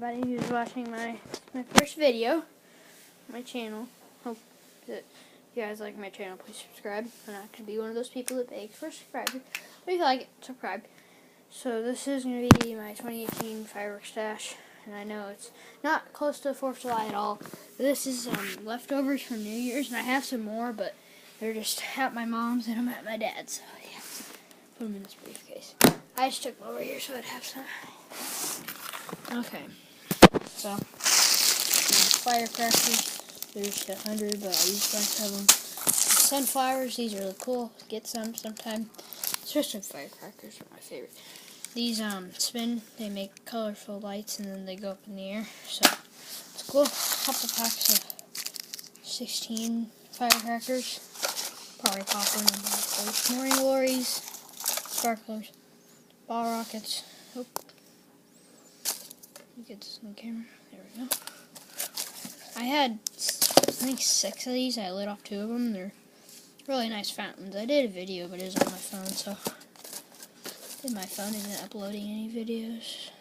everybody who's watching my first video on my channel. Hope that you guys like my channel. Please subscribe. I'm not going to be one of those people that begs for subscribers. But if you like it, subscribe. So this is going to be my 2018 firework stash. And I know it's not close to 4th of July at all. This is leftovers from New Year's, and I have some more, but they're just at my mom's and I'm at my dad's. So yeah, put them in this briefcase. I just took them over here so I'd have some. Okay, so firecrackers. There's 100, but I use a bunch of them. Sunflowers, these are really cool. Get some sometime. Especially firecrackers are my favorite. These spin, they make colorful lights and then they go up in the air. So it's cool. A couple packs of 16 firecrackers. Probably pop one in those. Morning glories, sparklers, ball rockets. Oh. Get this on camera. There we go. I had, I think, 6 of these. I lit off 2 of them. They're really nice fountains. I did a video, but it was on my phone, so my phone isn't uploading any videos.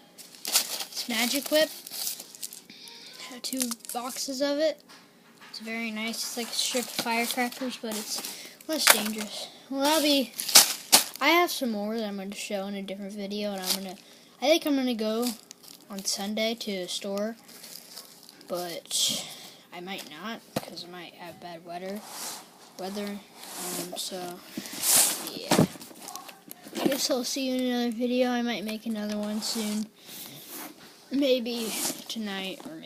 It's Magic Whip. I have 2 boxes of it. It's very nice. It's like a strip of firecrackers, but it's less dangerous. Well, I have some more that I'm going to show in a different video, and I think I'm going to go on Sunday to a store, but I might not because I might have bad weather. So yeah, I guess I'll see you in another video. I might make another one soon, maybe tonight or